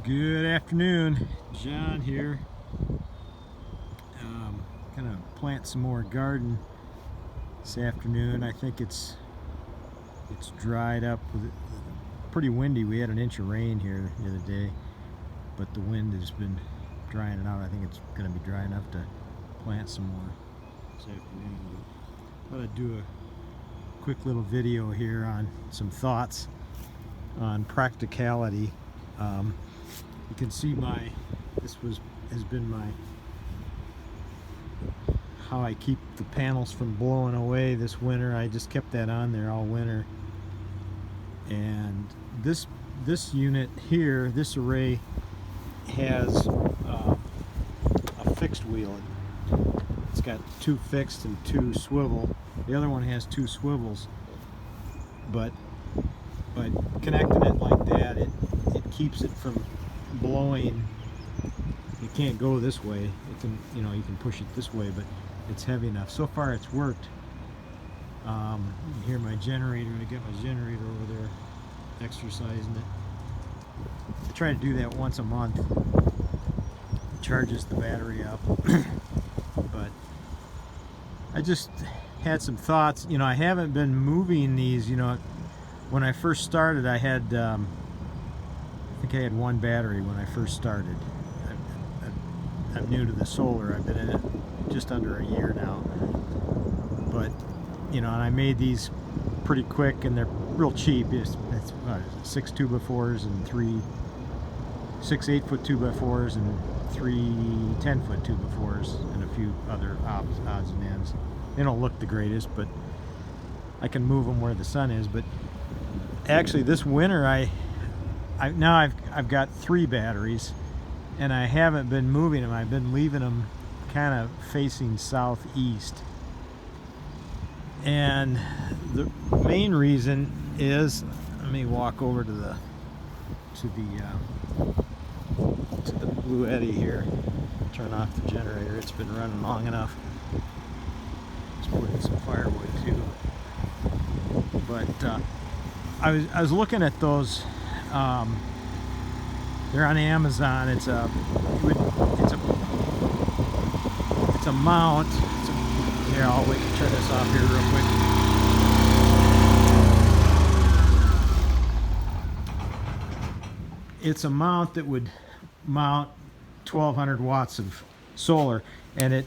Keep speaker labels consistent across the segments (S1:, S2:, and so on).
S1: Good afternoon, John here. Gonna plant some more garden this afternoon. I think it's dried up. Pretty windy. We had an inch of rain here the other day, but the wind has been drying it out. I think it's gonna be dry enough to plant some more this afternoon. But I'd do a quick little video here on some thoughts on practicality. You can see has been my how I keep the panels from blowing away this winter. I just kept that on there all winter. And this unit here, this array has a fixed wheel. It's got 2 fixed and 2 swivel. The other one has 2 swivels, but connecting it like that, it keeps it from blowing. It can't go this way. It can, you can push it this way, but it's heavy enough. So far it's worked. You can hear my generator. I got my generator over there exercising it. I try to do that once a month. It charges the battery up. But I just had some thoughts. I haven't been moving these. When I first started, I had I think I had 1 battery when I first started. I'm new to the solar. I've been in it just under a year now. But and I made these pretty quick, and they're real cheap. It's 6 2x4s and 6 8-foot 2x4s and 3 10-foot 2x4s and a few other odds and ends. They don't look the greatest, but I can move them where the sun is. But actually, this winter I've got 3 batteries, and I haven't been moving them. I've been leaving them kind of facing southeast. And the main reason is, let me walk over to the Blue Eddy here. Turn off the generator. It's been running long enough. Just put in some firewood too. But I was looking at those. They're on Amazon. It's a mount. Here, I'll wait to turn this off here real quick. It's a mount that would mount 1200 watts of solar, and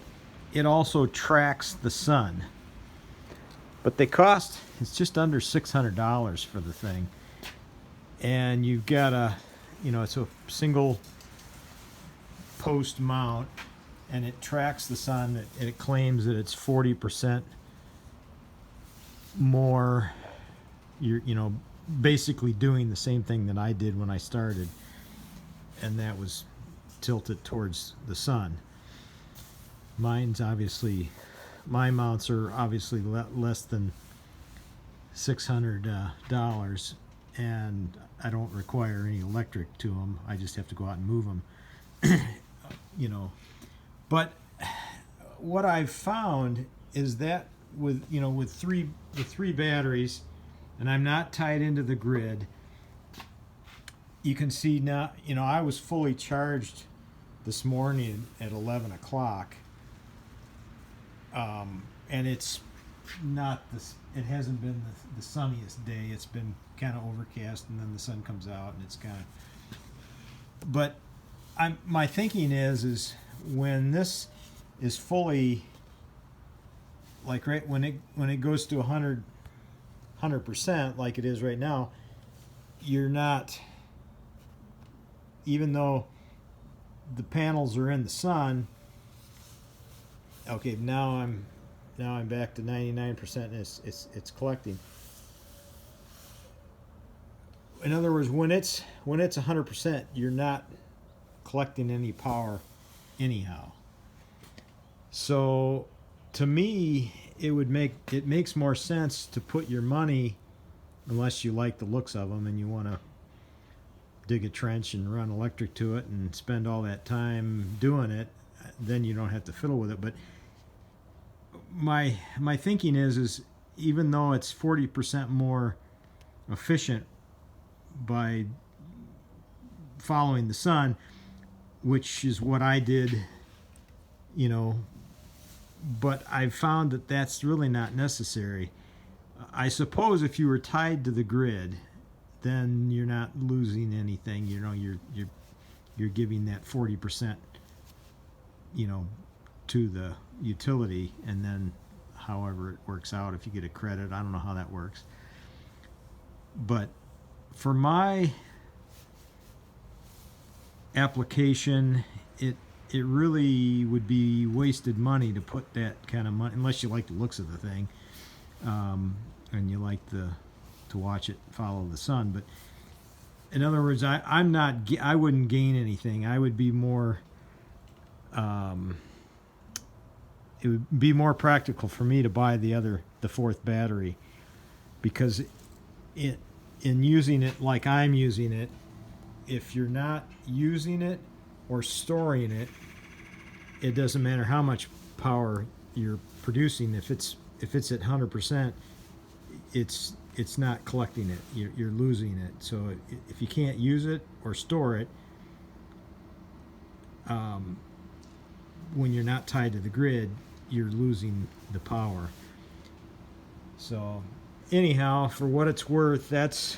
S1: it also tracks the sun. But they cost, it's just under $600 for the thing. And you've got it's a single post mount, and it tracks the sun, and it claims that it's 40% more. You're basically doing the same thing that I did when I started, and that was tilted towards the sun. My mounts are obviously less than $600, and I don't require any electric to them. I just have to go out and move them. But what I've found is that with 3 batteries, and I'm not tied into the grid, you can see now, I was fully charged this morning at 11 o'clock. And it's not it hasn't been the sunniest day. It's been kind of overcast, and then the sun comes out, and it's kind of, but my thinking is when this is fully, like, right when it goes to 100% like it is right now, you're not, even though the panels are in the sun. Okay, now I'm back to 99%, and it's collecting. In other words, when it's 100%, you're not collecting any power anyhow. So to me, it makes more sense to put your money, unless you like the looks of them and you want to dig a trench and run electric to it and spend all that time doing it, then you don't have to fiddle with it. But my thinking is even though it's 40% more efficient by following the sun, which is what I did, you know, but I've found that that's really not necessary. I suppose if you were tied to the grid, then you're not losing anything. You know, you're giving that 40%, you know, to the utility, and then however it works out, if you get a credit, I don't know how that works. But for my application, it really would be wasted money to put that kind of money, unless you like the looks of the thing, and you like to watch it follow the sun. But in other words, I wouldn't gain anything. I would be more. It would be more practical for me to buy the fourth battery, because in using it like I'm using it, if you're not using it or storing it, it doesn't matter how much power you're producing. If it's at 100%, it's not collecting it. You're losing it. So if you can't use it or store it, when you're not tied to the grid, you're losing the power. So anyhow, for what it's worth, that's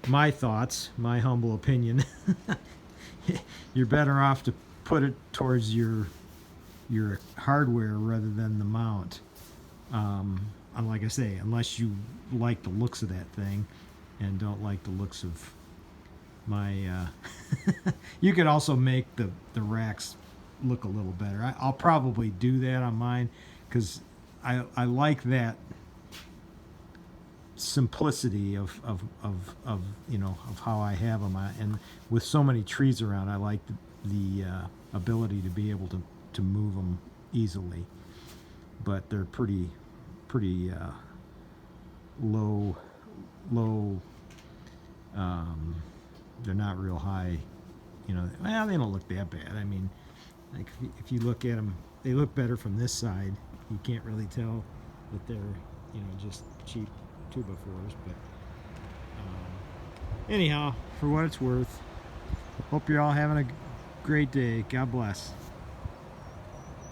S1: my thoughts, my humble opinion. You're better off to put it towards your hardware rather than the mount. And like I say, unless you like the looks of that thing and don't like the looks of my you could also make the racks look a little better. I'll probably do that on mine, because I like that simplicity of you know, of how I have them. And with so many trees around, I like the ability to be able to move them easily. But they're pretty low. They're not real high. You know, well, they don't look that bad. I mean, like if you look at them, they look better from this side. You can't really tell that they're, you know, just cheap 2x4s. But anyhow, for what it's worth, hope you're all having a great day. God bless.